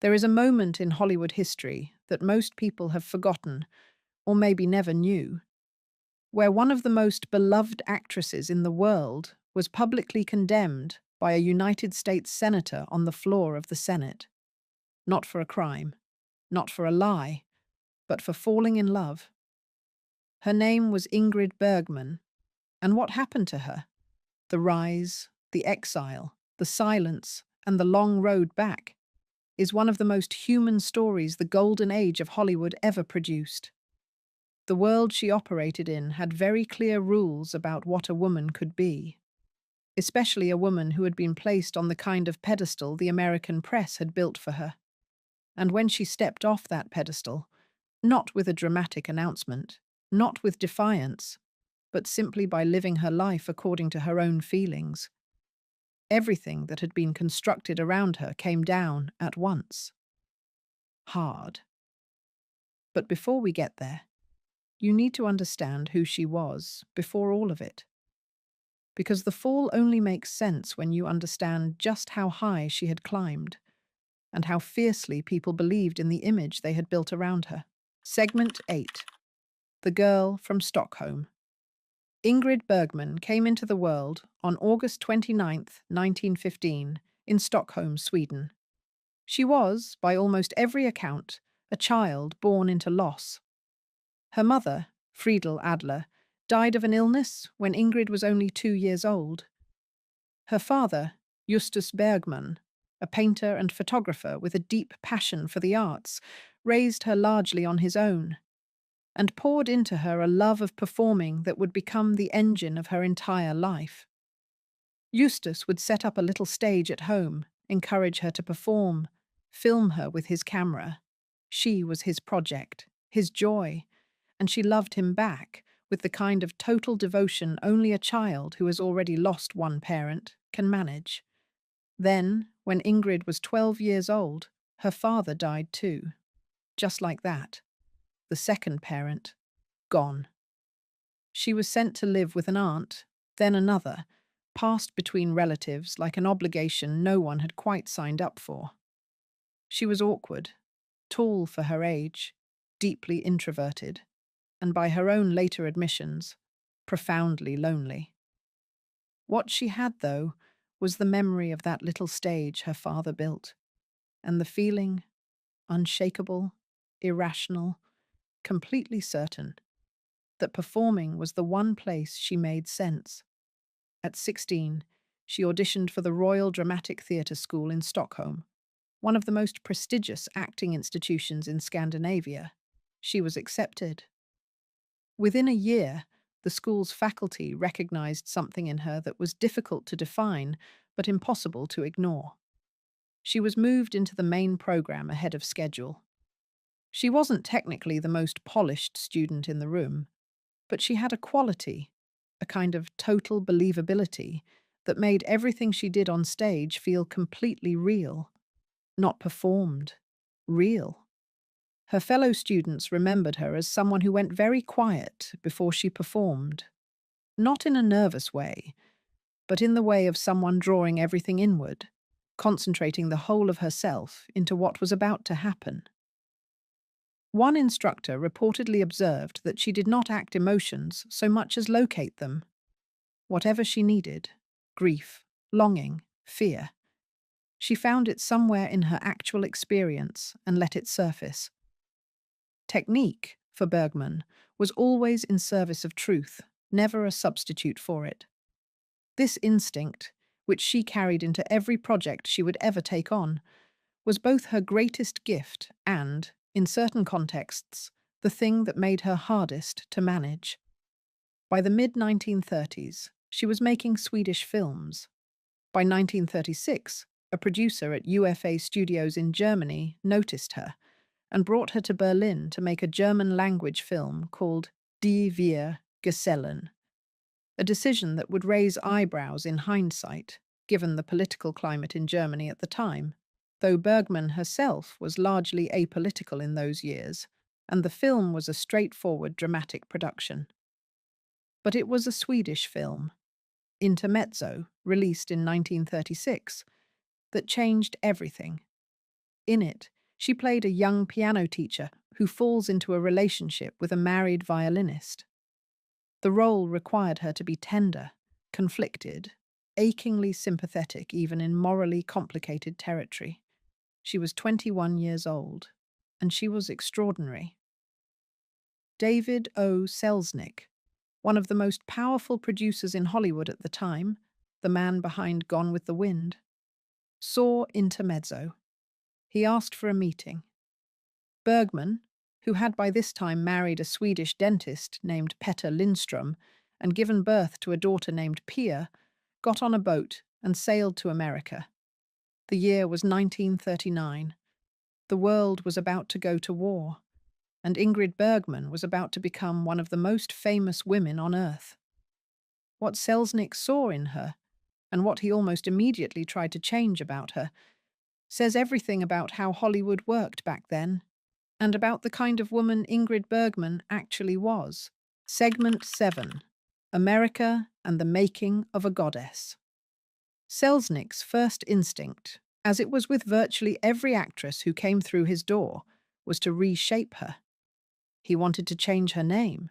There is a moment in Hollywood history that most people have forgotten, or maybe never knew, where one of the most beloved actresses in the world was publicly condemned by a United States senator on the floor of the Senate. Not for a crime, not for a lie, but for falling in love. Her name was Ingrid Bergman, and what happened to her? The rise, the exile, the silence, and the long road back is one of the most human stories the golden age of Hollywood ever produced. The world she operated in had very clear rules about what a woman could be, especially a woman who had been placed on the kind of pedestal the American press had built for her. And when she stepped off that pedestal, not with a dramatic announcement, not with defiance, but simply by living her life according to her own feelings, everything that had been constructed around her came down at once. Hard. But before we get there, you need to understand who she was before all of it. Because the fall only makes sense when you understand just how high she had climbed and how fiercely people believed in the image they had built around her. Segment 8. The Girl from Stockholm. Ingrid Bergman came into the world on August 29, 1915, in Stockholm, Sweden. She was, by almost every account, a child born into loss. Her mother, Friedel Adler, died of an illness when Ingrid was only 2 years old. Her father, Justus Bergman, a painter and photographer with a deep passion for the arts, raised her largely on his own, and poured into her a love of performing that would become the engine of her entire life. Justus would set up a little stage at home, encourage her to perform, film her with his camera. She was his project, his joy, and she loved him back with the kind of total devotion only a child who has already lost one parent can manage. Then, when Ingrid was 12 years old, her father died too. Just like that. The second parent, gone. She was sent to live with an aunt, then another, passed between relatives like an obligation no one had quite signed up for. She was awkward, tall for her age, deeply introverted, and by her own later admissions, profoundly lonely. What she had, though, was the memory of that little stage her father built, and the feeling, unshakable, irrational, completely certain, that performing was the one place she made sense. At 16, she auditioned for the Royal Dramatic Theatre School in Stockholm, one of the most prestigious acting institutions in Scandinavia. She was accepted. Within a year, the school's faculty recognized something in her that was difficult to define but impossible to ignore. She was moved into the main program ahead of schedule. She wasn't technically the most polished student in the room, but she had a quality, a kind of total believability, that made everything she did on stage feel completely real. Not performed. Real. Her fellow students remembered her as someone who went very quiet before she performed. Not in a nervous way, but in the way of someone drawing everything inward, concentrating the whole of herself into what was about to happen. One instructor reportedly observed that she did not act emotions so much as locate them. Whatever she needed, grief, longing, fear, she found it somewhere in her actual experience and let it surface. Technique, for Bergman, was always in service of truth, never a substitute for it. This instinct, which she carried into every project she would ever take on, was both her greatest gift and, in certain contexts, the thing that made her hardest to manage. By the mid-1930s, she was making Swedish films. By 1936, a producer at UFA Studios in Germany noticed her and brought her to Berlin to make a German-language film called Die Wir Gesellen, a decision that would raise eyebrows in hindsight, given the political climate in Germany at the time, though Bergman herself was largely apolitical in those years, and the film was a straightforward dramatic production. But it was a Swedish film, Intermezzo, released in 1936, that changed everything. In it, she played a young piano teacher who falls into a relationship with a married violinist. The role required her to be tender, conflicted, achingly sympathetic even in morally complicated territory. She was 21 years old, and she was extraordinary. David O. Selznick, one of the most powerful producers in Hollywood at the time, the man behind Gone with the Wind, saw Intermezzo. He asked for a meeting. Bergman, who had by this time married a Swedish dentist named Petter Lindström and given birth to a daughter named Pia, got on a boat and sailed to America. The year was 1939. The world was about to go to war, and Ingrid Bergman was about to become one of the most famous women on earth. What Selznick saw in her, and what he almost immediately tried to change about her, says everything about how Hollywood worked back then, and about the kind of woman Ingrid Bergman actually was. Segment 7. America and the Making of a Goddess. Selznick's first instinct, as it was with virtually every actress who came through his door, was to reshape her. He wanted to change her name.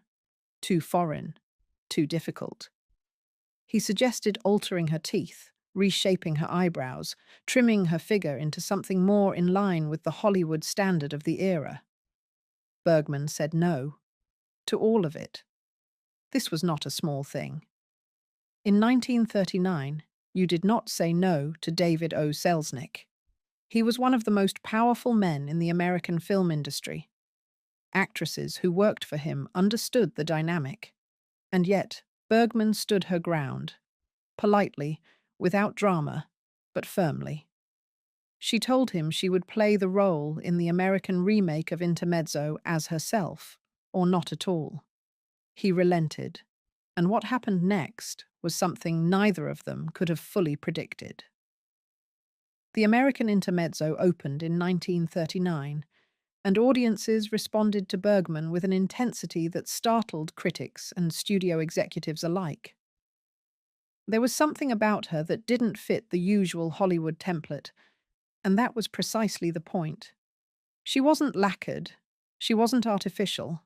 Too foreign, too difficult. He suggested altering her teeth, reshaping her eyebrows, trimming her figure into something more in line with the Hollywood standard of the era. Bergman said no to all of it. This was not a small thing. In 1939, you did not say no to David O. Selznick. He was one of the most powerful men in the American film industry. Actresses who worked for him understood the dynamic. And yet, Bergman stood her ground, politely, without drama, but firmly. She told him she would play the role in the American remake of Intermezzo as herself, or not at all. He relented, and what happened next was something neither of them could have fully predicted. The American Intermezzo opened in 1939, and audiences responded to Bergman with an intensity that startled critics and studio executives alike. There was something about her that didn't fit the usual Hollywood template, and that was precisely the point. She wasn't lacquered, she wasn't artificial.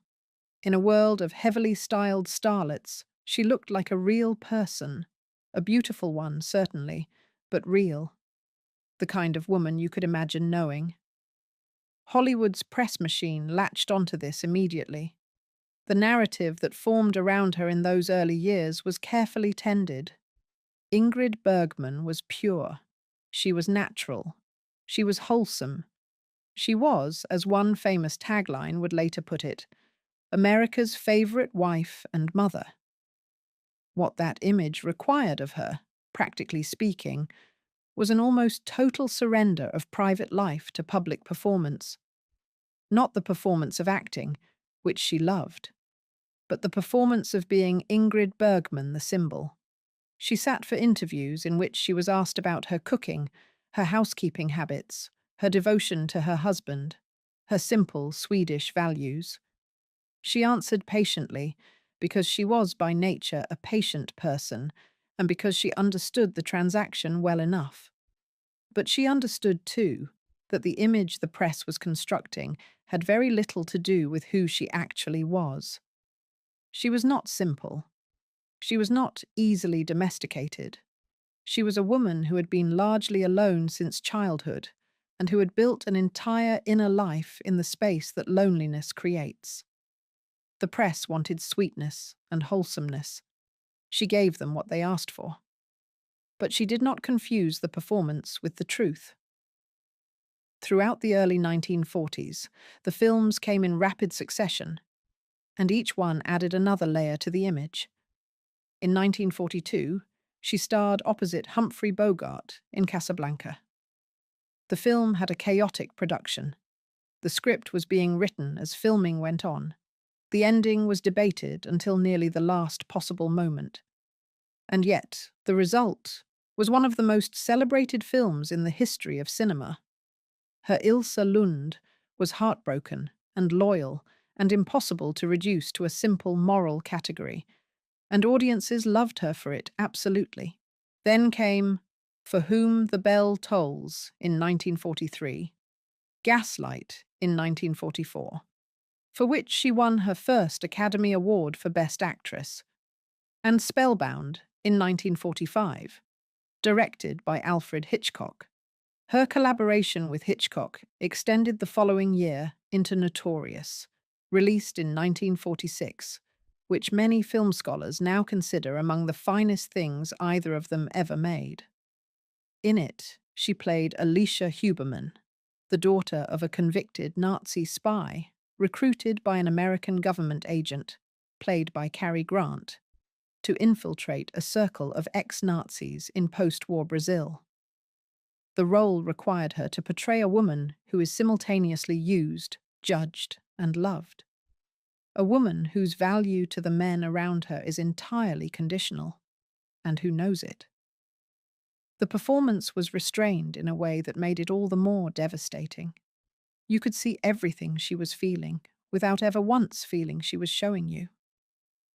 In a world of heavily styled starlets, she looked like a real person, a beautiful one, certainly, but real. The kind of woman you could imagine knowing. Hollywood's press machine latched onto this immediately. The narrative that formed around her in those early years was carefully tended. Ingrid Bergman was pure. She was natural. She was wholesome. She was, as one famous tagline would later put it, America's favorite wife and mother. What that image required of her, practically speaking, was an almost total surrender of private life to public performance. Not the performance of acting, which she loved, but the performance of being Ingrid Bergman, the symbol. She sat for interviews in which she was asked about her cooking, her housekeeping habits, her devotion to her husband, her simple Swedish values. She answered patiently, because she was by nature a patient person, and because she understood the transaction well enough. But she understood, too, that the image the press was constructing had very little to do with who she actually was. She was not simple. She was not easily domesticated. She was a woman who had been largely alone since childhood, and who had built an entire inner life in the space that loneliness creates. The press wanted sweetness and wholesomeness. She gave them what they asked for. But she did not confuse the performance with the truth. Throughout the early 1940s, the films came in rapid succession, and each one added another layer to the image. In 1942, she starred opposite Humphrey Bogart in Casablanca. The film had a chaotic production. The script was being written as filming went on. The ending was debated until nearly the last possible moment. And yet, the result was one of the most celebrated films in the history of cinema. Her Ilse Lund was heartbroken and loyal and impossible to reduce to a simple moral category, and audiences loved her for it absolutely. Then came For Whom the Bell Tolls in 1943. Gaslight in 1944, for which she won her first Academy Award for Best Actress, and Spellbound in 1945, directed by Alfred Hitchcock. Her collaboration with Hitchcock extended the following year into Notorious, released in 1946, which many film scholars now consider among the finest things either of them ever made. In it, she played Alicia Huberman, the daughter of a convicted Nazi spy recruited by an American government agent, played by Cary Grant, to infiltrate a circle of ex-Nazis in post-war Brazil. The role required her to portray a woman who is simultaneously used, judged, and loved. A woman whose value to the men around her is entirely conditional, and who knows it. The performance was restrained in a way that made it all the more devastating. You could see everything she was feeling, without ever once feeling she was showing you.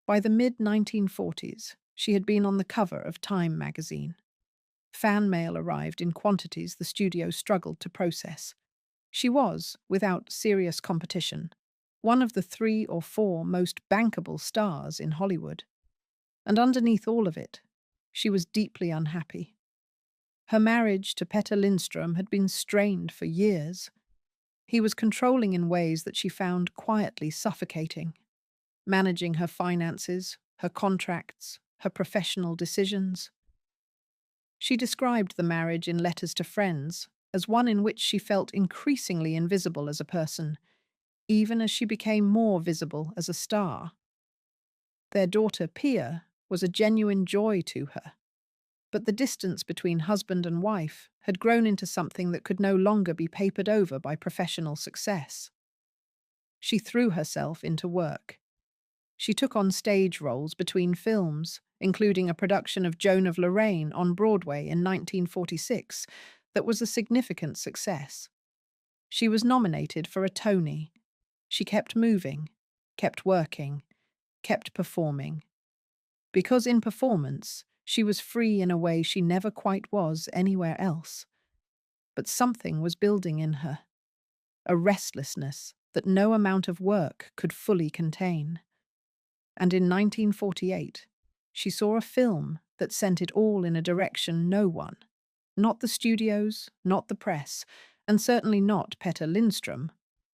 By the mid-1940s, she had been on the cover of Time magazine. Fan mail arrived in quantities the studio struggled to process. She was, without serious competition, one of the 3 or 4 most bankable stars in Hollywood. And underneath all of it, she was deeply unhappy. Her marriage to Petter Lindström had been strained for years. He was controlling in ways that she found quietly suffocating, managing her finances, her contracts, her professional decisions. She described the marriage in letters to friends as one in which she felt increasingly invisible as a person, even as she became more visible as a star. Their daughter, Pia, was a genuine joy to her, but the distance between husband and wife had grown into something that could no longer be papered over by professional success. She threw herself into work. She took on stage roles between films, including a production of Joan of Lorraine on Broadway in 1946 that was a significant success. She was nominated for a Tony. She kept moving, kept working, kept performing. Because in performance, she was free in a way she never quite was anywhere else. But something was building in her, a restlessness that no amount of work could fully contain. And in 1948, she saw a film that sent it all in a direction no one, not the studios, not the press, and certainly not Petter Lindström,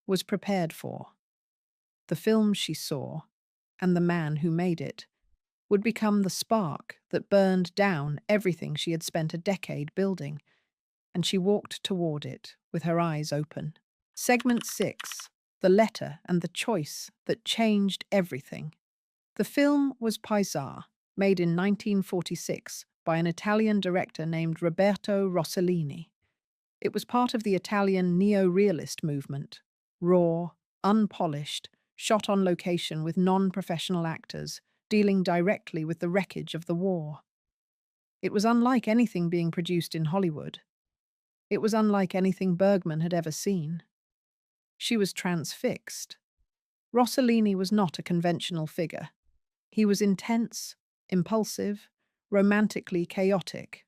was prepared for. The film she saw, and the man who made it, would become the spark that burned down everything she had spent a decade building, and she walked toward it with her eyes open. Segment 6, The Letter and the Choice That Changed Everything. The film was Paesà, made in 1946 by an Italian director named Roberto Rossellini. It was part of the Italian neo-realist movement, raw, unpolished, shot on location with non-professional actors, dealing directly with the wreckage of the war. It was unlike anything being produced in Hollywood. It was unlike anything Bergman had ever seen. She was transfixed. Rossellini was not a conventional figure. He was intense, impulsive, romantically chaotic,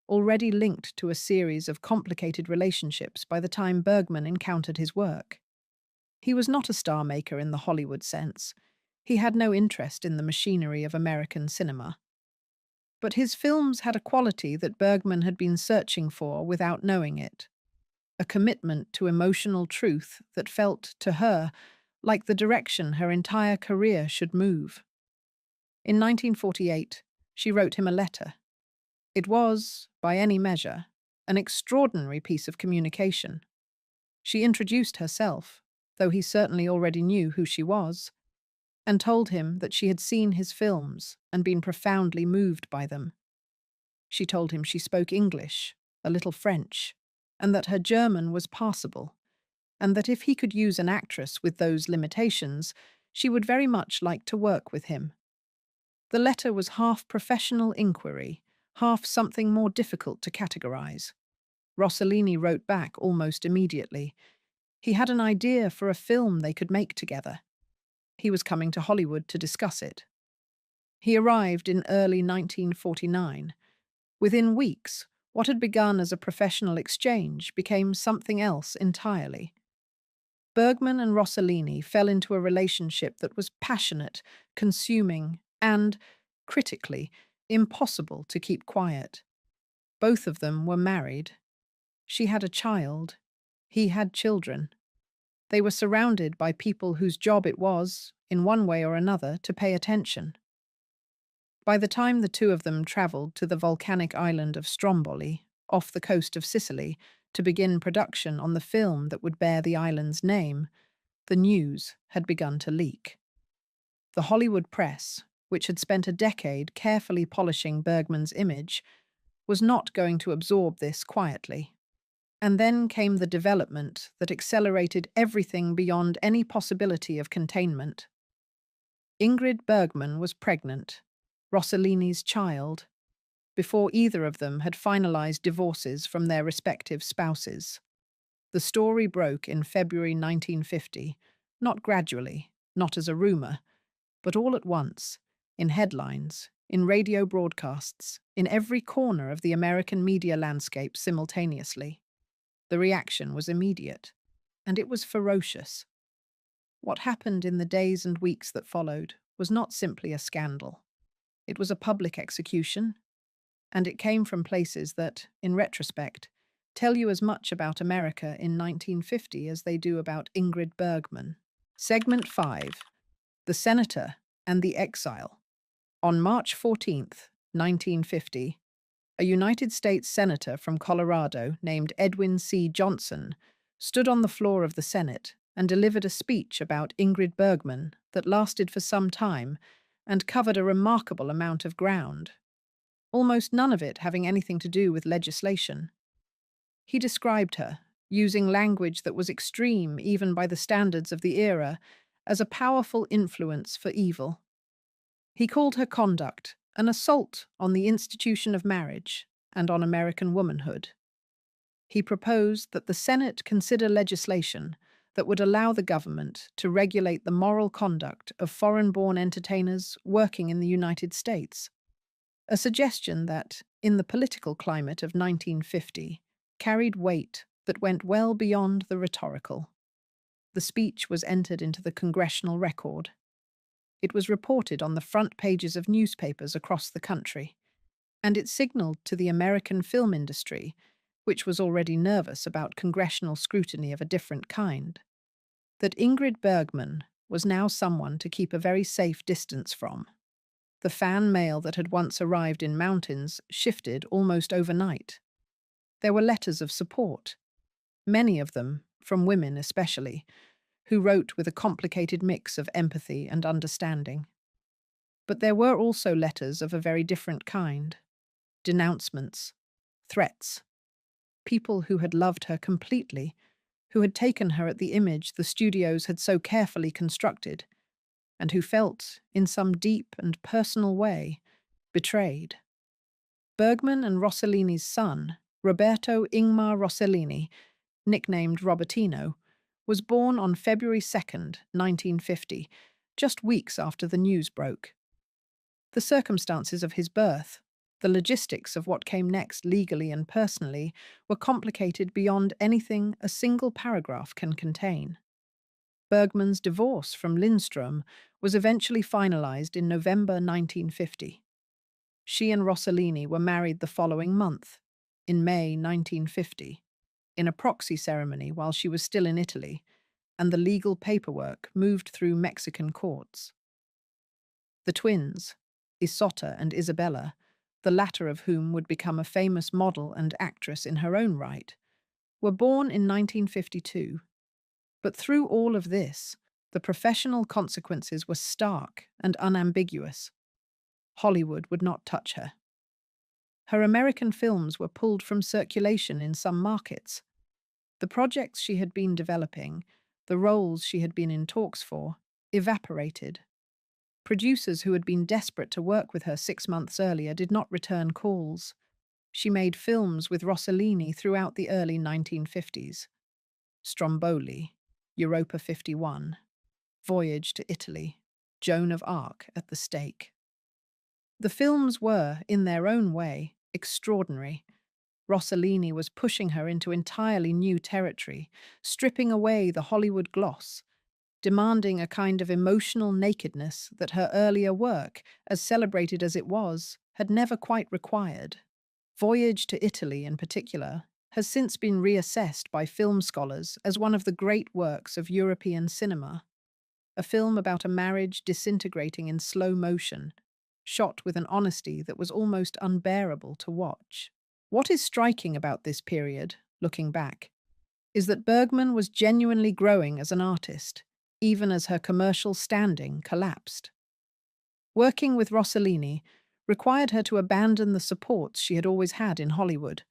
already linked to a series of complicated relationships by the time Bergman encountered his work. He was not a star maker in the Hollywood sense. He had no interest in the machinery of American cinema. But his films had a quality that Bergman had been searching for without knowing it, a commitment to emotional truth that felt, to her, like the direction her entire career should move. In 1948, she wrote him a letter. It was, by any measure, an extraordinary piece of communication. She introduced herself, though he certainly already knew who she was, and told him that she had seen his films and been profoundly moved by them. She told him she spoke English, a little French, and that her German was passable, and that if he could use an actress with those limitations, she would very much like to work with him. The letter was half professional inquiry, half something more difficult to categorize. Rossellini wrote back almost immediately. He had an idea for a film they could make together. He was coming to Hollywood to discuss it. He arrived in early 1949. Within weeks, What had begun as a professional exchange became something else entirely. Bergman and Rossellini fell into a relationship that was passionate, consuming, and, critically, impossible to keep quiet. Both of them were married. She had a child. He had children. They were surrounded by people whose job it was, in one way or another, to pay attention. By the time the two of them travelled to the volcanic island of Stromboli, off the coast of Sicily, to begin production on the film that would bear the island's name, the news had begun to leak. The Hollywood press, which had spent a decade carefully polishing Bergman's image, was not going to absorb this quietly. And then came the development that accelerated everything beyond any possibility of containment. Ingrid Bergman was pregnant, Rossellini's child, before either of them had finalized divorces from their respective spouses. The story broke in February 1950, not gradually, not as a rumor, but all at once, in headlines, in radio broadcasts, in every corner of the American media landscape simultaneously. The reaction was immediate, and it was ferocious. What happened in the days and weeks that followed was not simply a scandal. It was a public execution, and it came from places that, in retrospect, tell you as much about America in 1950 as they do about Ingrid Bergman. Segment 5. The Senator and the Exile. On March 14th, 1950, a United States Senator from Colorado named Edwin C. Johnson stood on the floor of the Senate and delivered a speech about Ingrid Bergman that lasted for some time and covered a remarkable amount of ground, almost none of it having anything to do with legislation. He described her, using language that was extreme even by the standards of the era, as a powerful influence for evil. He called her conduct an assault on the institution of marriage and on American womanhood. He proposed that the Senate consider legislation that would allow the government to regulate the moral conduct of foreign-born entertainers working in the United States, a suggestion that, in the political climate of 1950, carried weight that went well beyond the rhetorical. The speech was entered into the congressional record. It was reported on the front pages of newspapers across the country, and it signaled to the American film industry, which was already nervous about congressional scrutiny of a different kind, that Ingrid Bergman was now someone to keep a very safe distance from. The fan mail that had once arrived in mountains shifted almost overnight. There were letters of support, many of them, from women especially, who wrote with a complicated mix of empathy and understanding. But there were also letters of a very different kind. Denouncements, threats. People who had loved her completely, who had taken her at the image the studios had so carefully constructed, and who felt, in some deep and personal way, betrayed. Bergman and Rossellini's son, Roberto Ingmar Rossellini, nicknamed Robertino, was born on February 2nd, 1950, just weeks after the news broke. The circumstances of his birth, the logistics of what came next legally and personally, were complicated beyond anything a single paragraph can contain. Bergman's divorce from Lindström was eventually finalized in November 1950. She and Rossellini were married the following month, in May 1950, in a proxy ceremony while she was still in Italy, and the legal paperwork moved through Mexican courts. The twins, Isotta and Isabella, the latter of whom would become a famous model and actress in her own right, were born in 1952. But through all of this, the professional consequences were stark and unambiguous. Hollywood would not touch her. Her American films were pulled from circulation in some markets. The projects she had been developing, the roles she had been in talks for, evaporated. Producers who had been desperate to work with her 6 months earlier did not return calls. She made films with Rossellini throughout the early 1950s. Stromboli, Europa 51, Voyage to Italy, Joan of Arc at the Stake. The films were, in their own way, extraordinary. Rossellini was pushing her into entirely new territory, stripping away the Hollywood gloss, demanding a kind of emotional nakedness that her earlier work, as celebrated as it was, had never quite required. Voyage to Italy, in particular, has since been reassessed by film scholars as one of the great works of European cinema, a film about a marriage disintegrating in slow motion, shot with an honesty that was almost unbearable to watch. What is striking about this period, looking back, is that Bergman was genuinely growing as an artist, even as her commercial standing collapsed. Working with Rossellini required her to abandon the supports she had always had in Hollywood: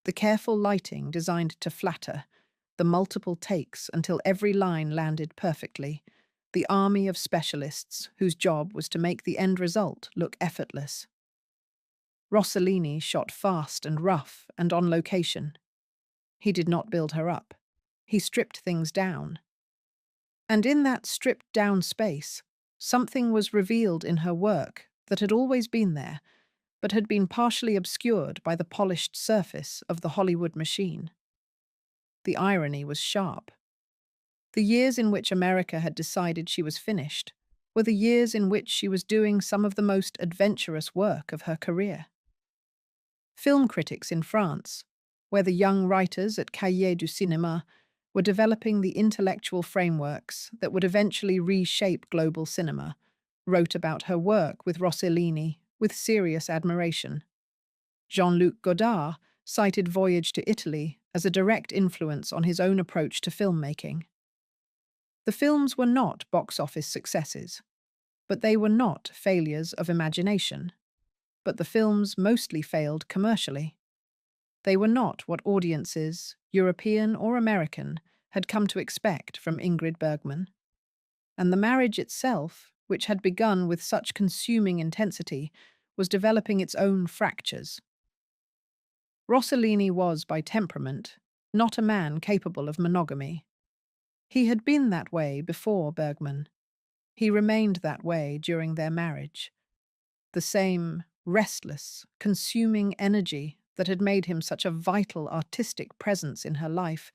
the careful lighting designed to flatter, the multiple takes until every line landed perfectly, the army of specialists whose job was to make the end result look effortless. Rossellini shot fast and rough and on location. He did not build her up. He stripped things down. And in that stripped-down space, something was revealed in her work that had always been there, but had been partially obscured by the polished surface of the Hollywood machine. The irony was sharp. The years in which America had decided she was finished were the years in which she was doing some of the most adventurous work of her career. Film critics in France, where the young writers at Cahiers du Cinéma were developing the intellectual frameworks that would eventually reshape global cinema, wrote about her work with Rossellini with serious admiration. Jean-Luc Godard cited Voyage to Italy as a direct influence on his own approach to filmmaking. The films were not box office successes, but they were not failures of imagination. But the films mostly failed commercially. They were not what audiences, European or American, had come to expect from Ingrid Bergman. And the marriage itself, which had begun with such consuming intensity, was developing its own fractures. Rossellini was, by temperament, not a man capable of monogamy. He had been that way before Bergman. He remained that way during their marriage. The same restless, consuming energy that had made him such a vital artistic presence in her life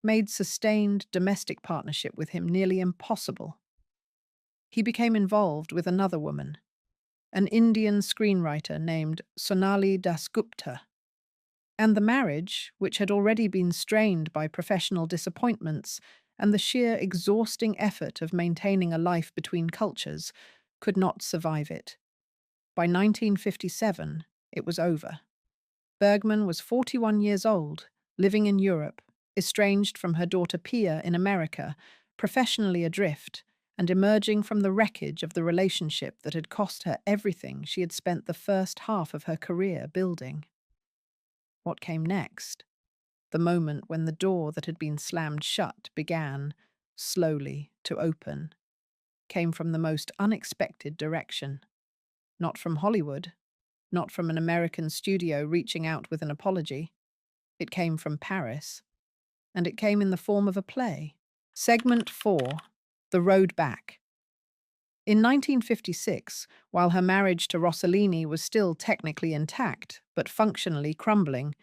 made sustained domestic partnership with him nearly impossible. He became involved with another woman, an Indian screenwriter named Sonali Dasgupta, and the marriage, which had already been strained by professional disappointments and the sheer exhausting effort of maintaining a life between cultures, could not survive it. By 1957, it was over. Bergman was 41 years old, living in Europe, estranged from her daughter Pia in America, professionally adrift, and emerging from the wreckage of the relationship that had cost her everything she had spent the first half of her career building. What came next? The moment when the door that had been slammed shut began, slowly, to open, came from the most unexpected direction. Not from Hollywood, not from an American studio reaching out with an apology. It came from Paris, and it came in the form of a play. Segment 4, The Road Back. In 1956, while her marriage to Rossellini was still technically intact, but functionally crumbling,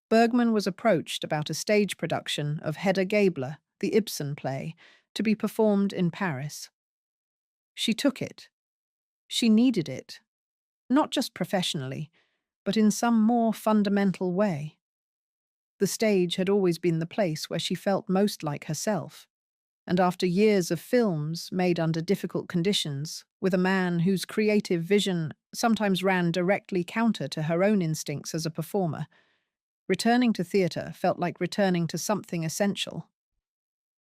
Bergman was approached about a stage production of Hedda Gabler, the Ibsen play, to be performed in Paris. She took it. She needed it. Not just professionally, but in some more fundamental way. The stage had always been the place where she felt most like herself, and after years of films made under difficult conditions, with a man whose creative vision sometimes ran directly counter to her own instincts as a performer, returning to theatre felt like returning to something essential.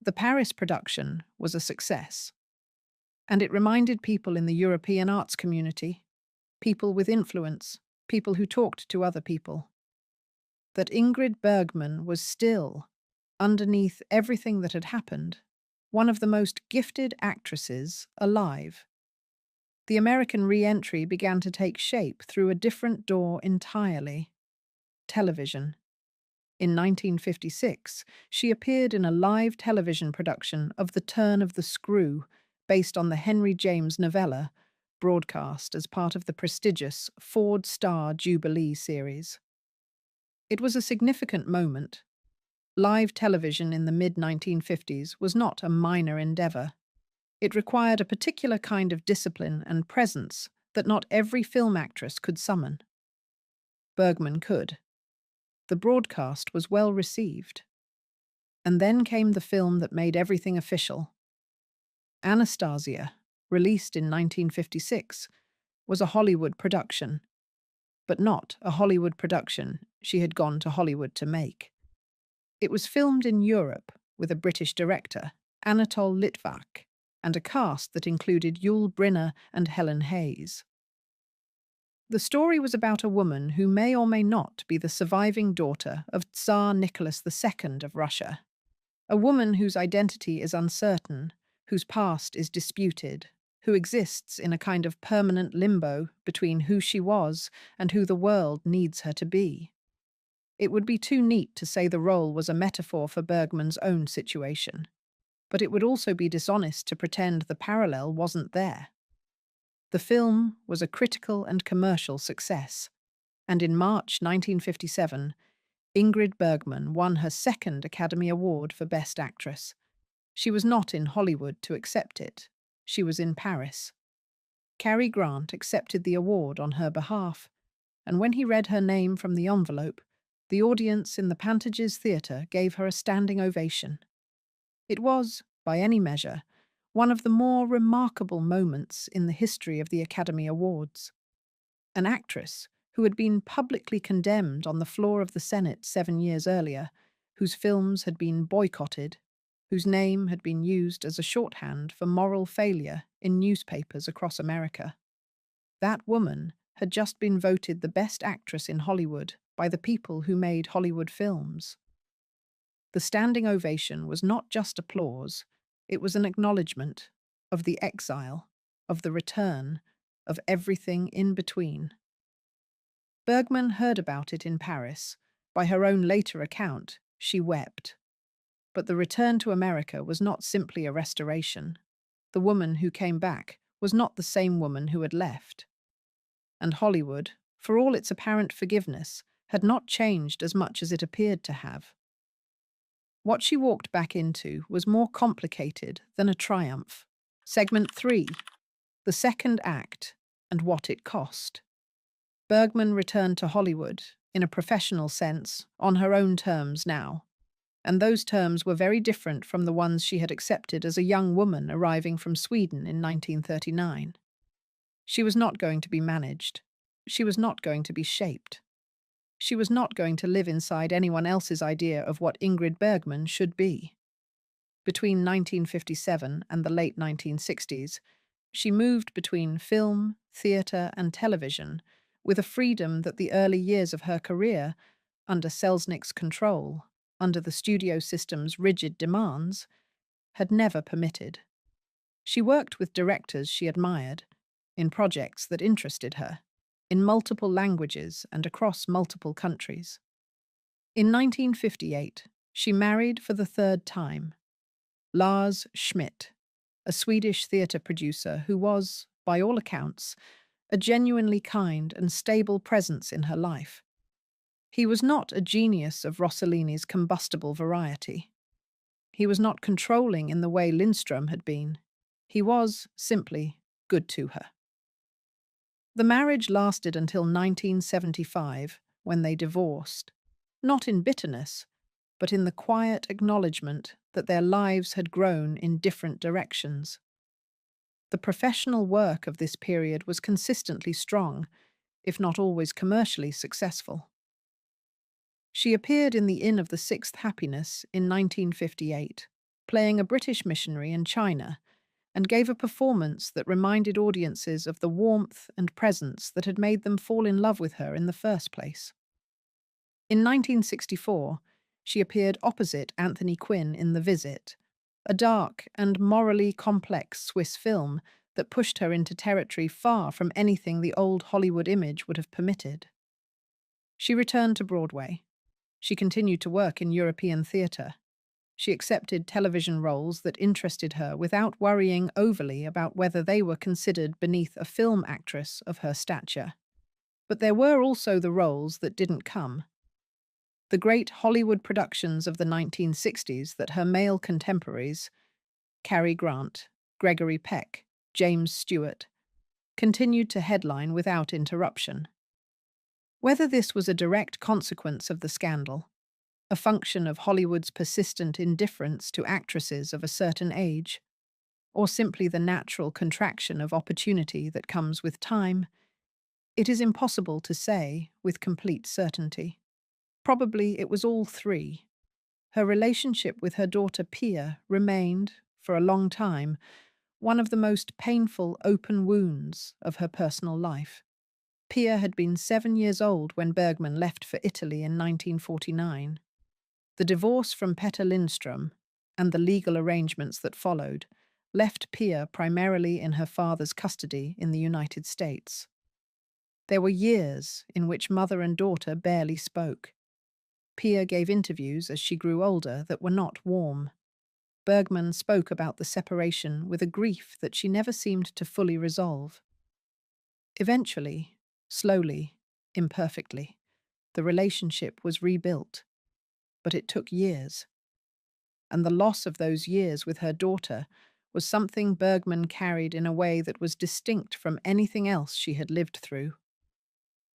The Paris production was a success, and it reminded people in the European arts community, people with influence, people who talked to other people, that Ingrid Bergman was still, underneath everything that had happened, one of the most gifted actresses alive. The American re-entry began to take shape through a different door entirely: television. In 1956, she appeared in a live television production of The Turn of the Screw, based on the Henry James novella, broadcast as part of the prestigious Ford Star Jubilee series. It was a significant moment. Live television in the mid-1950s was not a minor endeavor. It required a particular kind of discipline and presence that not every film actress could summon. Bergman could. The broadcast was well received. And then came the film that made everything official. Anastasia, released in 1956, was a Hollywood production, but not a Hollywood production she had gone to Hollywood to make. It was filmed in Europe with a British director, Anatol Litvak, and a cast that included Yul Brynner and Helen Hayes. The story was about a woman who may or may not be the surviving daughter of Tsar Nicholas II of Russia, a woman whose identity is uncertain, whose past is disputed, who exists in a kind of permanent limbo between who she was and who the world needs her to be. It would be too neat to say the role was a metaphor for Bergman's own situation, but it would also be dishonest to pretend the parallel wasn't there. The film was a critical and commercial success, and in March 1957, Ingrid Bergman won her second Academy Award for Best Actress. She was not in Hollywood to accept it. She was in Paris. Cary Grant accepted the award on her behalf, and when he read her name from the envelope, the audience in the Pantages Theatre gave her a standing ovation. It was, by any measure, one of the more remarkable moments in the history of the Academy Awards. An actress who had been publicly condemned on the floor of the Senate 7 years earlier, whose films had been boycotted, whose name had been used as a shorthand for moral failure in newspapers across America. That woman had just been voted the best actress in Hollywood by the people who made Hollywood films. The standing ovation was not just applause, it was an acknowledgement of the exile, of the return, of everything in between. Bergman heard about it in Paris. By her own later account, she wept. But the return to America was not simply a restoration. The woman who came back was not the same woman who had left. And Hollywood, for all its apparent forgiveness, had not changed as much as it appeared to have. What she walked back into was more complicated than a triumph. Segment 3. The second act, and what it cost. Bergman returned to Hollywood, in a professional sense, on her own terms now. And those terms were very different from the ones she had accepted as a young woman arriving from Sweden in 1939. She was not going to be managed. She was not going to be shaped. She was not going to live inside anyone else's idea of what Ingrid Bergman should be. Between 1957 and the late 1960s, she moved between film, theatre, and television with a freedom that the early years of her career, under Selznick's control, under the studio system's rigid demands, had never permitted. She worked with directors she admired, in projects that interested her, in multiple languages and across multiple countries. In 1958, she married for the third time, Lars Schmidt, a Swedish theatre producer who was, by all accounts, a genuinely kind and stable presence in her life. He was not a genius of Rossellini's combustible variety. He was not controlling in the way Lindström had been. He was, simply, good to her. The marriage lasted until 1975, when they divorced, not in bitterness, but in the quiet acknowledgement that their lives had grown in different directions. The professional work of this period was consistently strong, if not always commercially successful. She appeared in the Inn of the Sixth Happiness in 1958, playing a British missionary in China, and gave a performance that reminded audiences of the warmth and presence that had made them fall in love with her in the first place. In 1964, she appeared opposite Anthony Quinn in The Visit, a dark and morally complex Swiss film that pushed her into territory far from anything the old Hollywood image would have permitted. She returned to Broadway. She continued to work in European theatre. She accepted television roles that interested her without worrying overly about whether they were considered beneath a film actress of her stature. But there were also the roles that didn't come. The great Hollywood productions of the 1960s that her male contemporaries, Cary Grant, Gregory Peck, James Stewart, continued to headline without interruption. Whether this was a direct consequence of the scandal, a function of Hollywood's persistent indifference to actresses of a certain age, or simply the natural contraction of opportunity that comes with time, it is impossible to say with complete certainty. Probably it was all three. Her relationship with her daughter Pia remained, for a long time, one of the most painful open wounds of her personal life. Pia had been 7 years old when Bergman left for Italy in 1949. The divorce from Petter Lindström and the legal arrangements that followed left Pia primarily in her father's custody in the United States. There were years in which mother and daughter barely spoke. Pia gave interviews as she grew older that were not warm. Bergman spoke about the separation with a grief that she never seemed to fully resolve. Eventually, slowly, imperfectly, the relationship was rebuilt, but it took years. And the loss of those years with her daughter was something Bergman carried in a way that was distinct from anything else she had lived through.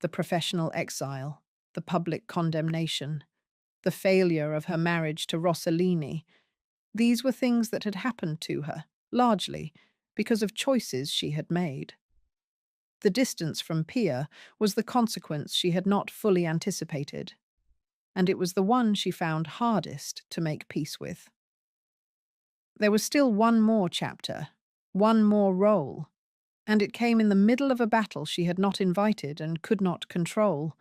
The professional exile, the public condemnation, the failure of her marriage to Rossellini, these were things that had happened to her, largely, because of choices she had made. The distance from Pia was the consequence she had not fully anticipated, and it was the one she found hardest to make peace with. There was still one more chapter, one more role, and it came in the middle of a battle she had not invited and could not control,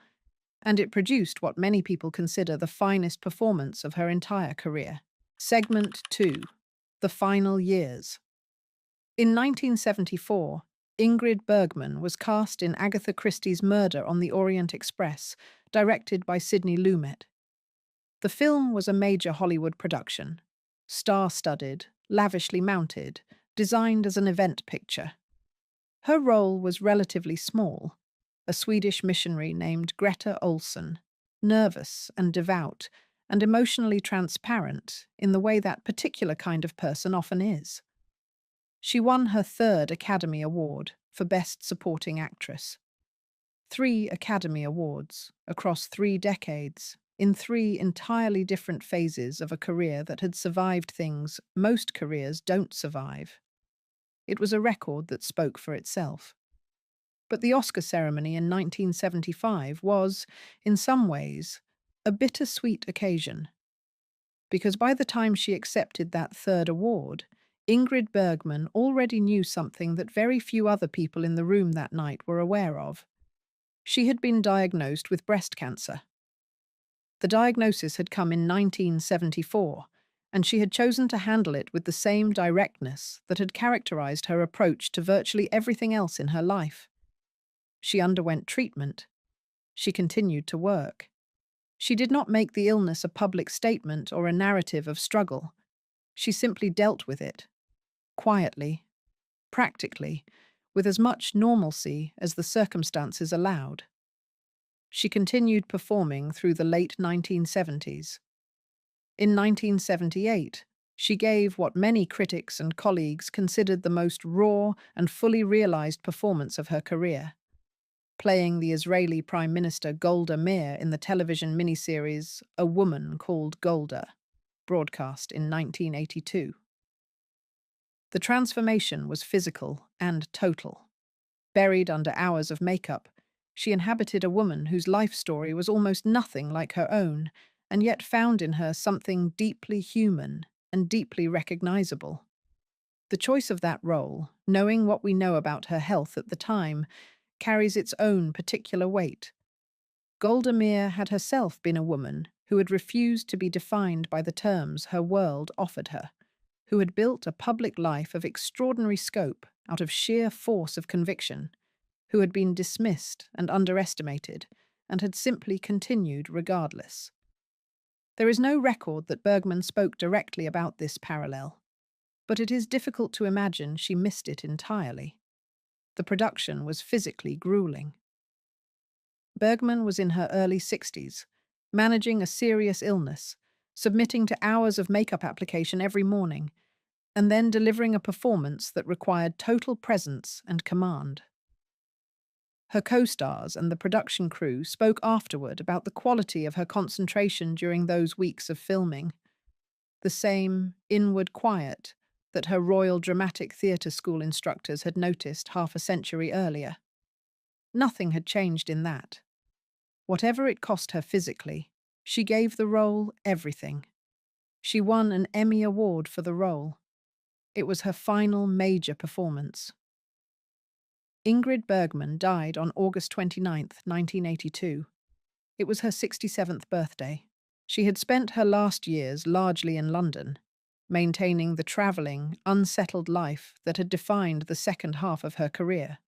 and it produced what many people consider the finest performance of her entire career. Segment 2. The Final Years. In 1974, Ingrid Bergman was cast in Agatha Christie's Murder on the Orient Express, directed by Sidney Lumet. The film was a major Hollywood production, star-studded, lavishly mounted, designed as an event picture. Her role was relatively small, a Swedish missionary named Greta Olson, nervous and devout, and emotionally transparent in the way that particular kind of person often is. She won her third Academy Award for Best Supporting Actress. 3 Academy Awards across 3 decades, in 3 entirely different phases of a career that had survived things most careers don't survive. It was a record that spoke for itself. But the Oscar ceremony in 1975 was, in some ways, a bittersweet occasion. Because by the time she accepted that third award, Ingrid Bergman already knew something that very few other people in the room that night were aware of. She had been diagnosed with breast cancer. The diagnosis had come in 1974, and she had chosen to handle it with the same directness that had characterized her approach to virtually everything else in her life. She underwent treatment. She continued to work. She did not make the illness a public statement or a narrative of struggle. She simply dealt with it, quietly, practically, with as much normalcy as the circumstances allowed. She continued performing through the late 1970s. In 1978, she gave what many critics and colleagues considered the most raw and fully realized performance of her career, playing the Israeli Prime Minister Golda Meir in the television miniseries A Woman Called Golda, broadcast in 1982. The transformation was physical and total. Buried under hours of makeup, she inhabited a woman whose life story was almost nothing like her own, and yet found in her something deeply human and deeply recognizable. The choice of that role, knowing what we know about her health at the time, carries its own particular weight. Golda Meir had herself been a woman who had refused to be defined by the terms her world offered her, who had built a public life of extraordinary scope out of sheer force of conviction, who had been dismissed and underestimated, and had simply continued regardless. There is no record that Bergman spoke directly about this parallel, but it is difficult to imagine she missed it entirely. The production was physically grueling. Bergman was in her early 60s, managing a serious illness, submitting to hours of makeup application every morning, and then delivering a performance that required total presence and command. Her co-stars and the production crew spoke afterward about the quality of her concentration during those weeks of filming, the same inward quiet that her Royal Dramatic Theatre School instructors had noticed half a century earlier. Nothing had changed in that. Whatever it cost her physically, she gave the role everything. She won an Emmy Award for the role. It was her final major performance. Ingrid Bergman died on August 29, 1982. It was her 67th birthday. She had spent her last years largely in London, maintaining the travelling, unsettled life that had defined the second half of her career.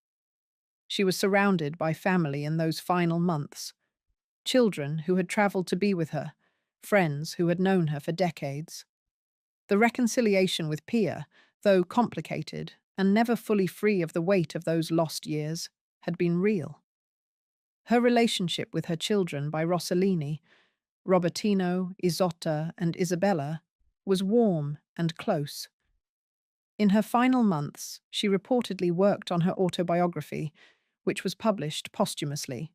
She was surrounded by family in those final months, children who had travelled to be with her, friends who had known her for decades. The reconciliation with Pia, though complicated and never fully free of the weight of those lost years, had been real. Her relationship with her children by Rossellini, Robertino, Isotta, and Isabella, was warm and close. In her final months, she reportedly worked on her autobiography, which was published posthumously.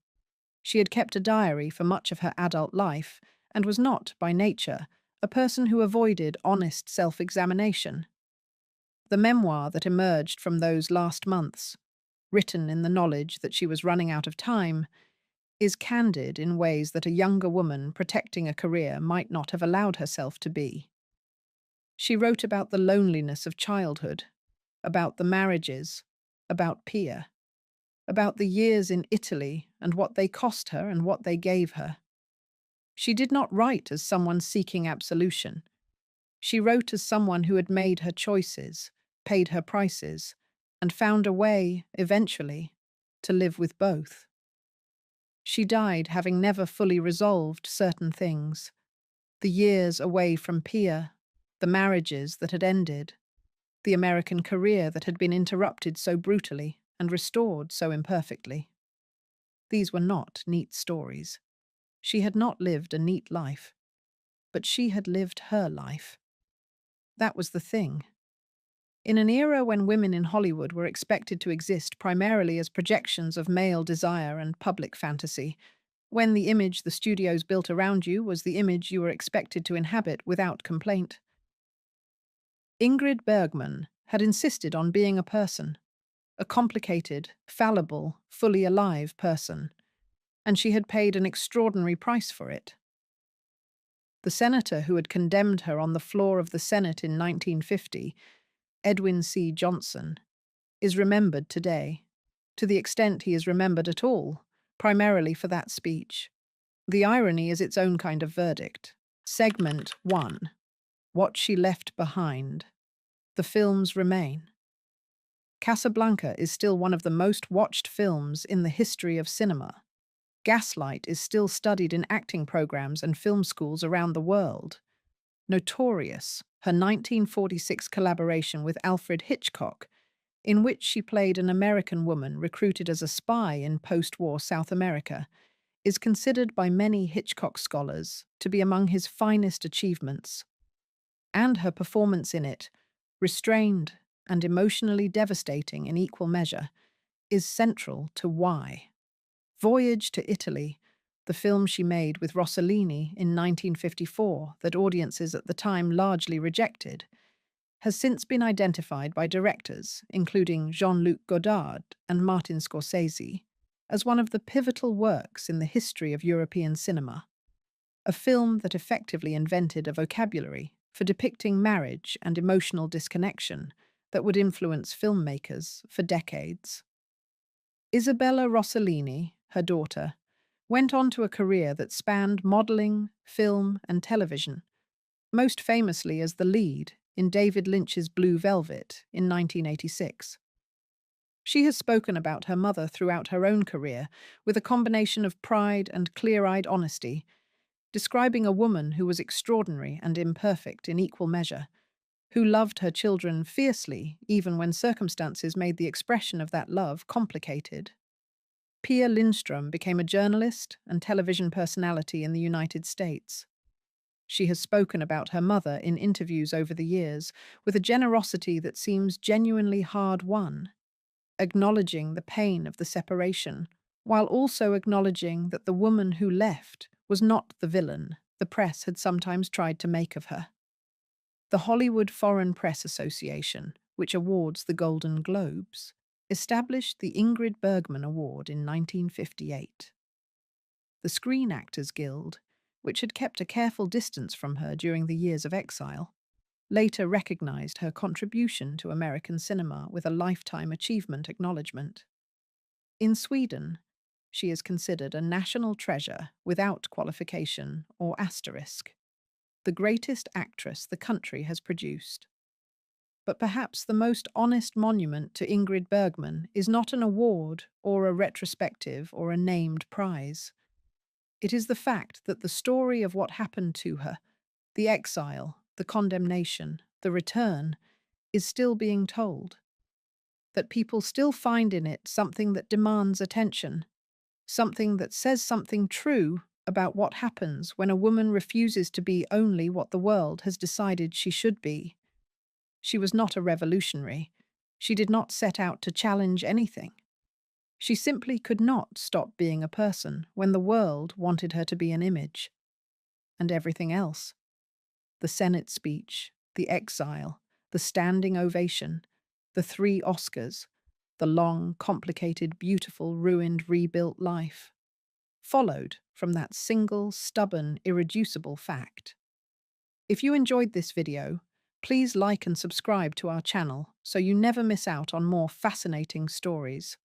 She had kept a diary for much of her adult life and was not, by nature, a person who avoided honest self-examination. The memoir that emerged from those last months, written in the knowledge that she was running out of time, is candid in ways that a younger woman protecting a career might not have allowed herself to be. She wrote about the loneliness of childhood, about the marriages, about Pia, about the years in Italy and what they cost her and what they gave her. She did not write as someone seeking absolution. She wrote as someone who had made her choices, paid her prices, and found a way, eventually, to live with both. She died having never fully resolved certain things. The years away from Pia, the marriages that had ended, the American career that had been interrupted so brutally and restored so imperfectly. These were not neat stories. She had not lived a neat life, but she had lived her life. That was the thing. In an era when women in Hollywood were expected to exist primarily as projections of male desire and public fantasy, when the image the studios built around you was the image you were expected to inhabit without complaint, Ingrid Bergman had insisted on being a person, a complicated, fallible, fully alive person, and she had paid an extraordinary price for it. The senator who had condemned her on the floor of the Senate in 1950, Edwin C. Johnson, is remembered today, to the extent he is remembered at all, primarily for that speech. The irony is its own kind of verdict. Segment 1. What She Left Behind. The films remain. Casablanca is still one of the most watched films in the history of cinema. Gaslight is still studied in acting programs and film schools around the world. Notorious, her 1946 collaboration with Alfred Hitchcock, in which she played an American woman recruited as a spy in post-war South America, is considered by many Hitchcock scholars to be among his finest achievements. And her performance in it, restrained and emotionally devastating in equal measure, is central to why. Voyage to Italy, the film she made with Rossellini in 1954 that audiences at the time largely rejected, has since been identified by directors, including Jean-Luc Godard and Martin Scorsese, as one of the pivotal works in the history of European cinema. A film that effectively invented a vocabulary for depicting marriage and emotional disconnection that would influence filmmakers for decades. Isabella Rossellini, her daughter, went on to a career that spanned modelling, film, and television, most famously as the lead in David Lynch's Blue Velvet in 1986. She has spoken about her mother throughout her own career with a combination of pride and clear-eyed honesty, describing a woman who was extraordinary and imperfect in equal measure, who loved her children fiercely even when circumstances made the expression of that love complicated. Pia Lindstrom became a journalist and television personality in the United States. She has spoken about her mother in interviews over the years with a generosity that seems genuinely hard-won, acknowledging the pain of the separation, while also acknowledging that the woman who left was not the villain the press had sometimes tried to make of her. The Hollywood Foreign Press Association, which awards the Golden Globes, established the Ingrid Bergman Award in 1958. The Screen Actors Guild, which had kept a careful distance from her during the years of exile, later recognized her contribution to American cinema with a Lifetime Achievement acknowledgement. In Sweden, she is considered a national treasure without qualification or asterisk, the greatest actress the country has produced. But perhaps the most honest monument to Ingrid Bergman is not an award or a retrospective or a named prize. It is the fact that the story of what happened to her, the exile, the condemnation, the return, is still being told. That people still find in it something that demands attention, something that says something true about what happens when a woman refuses to be only what the world has decided she should be. She was not a revolutionary. She did not set out to challenge anything. She simply could not stop being a person when the world wanted her to be an image. And everything else. The Senate speech, the exile, the standing ovation, the 3 Oscars, the long, complicated, beautiful, ruined, rebuilt life, followed from that single, stubborn, irreducible fact. If you enjoyed this video, please like and subscribe to our channel so you never miss out on more fascinating stories.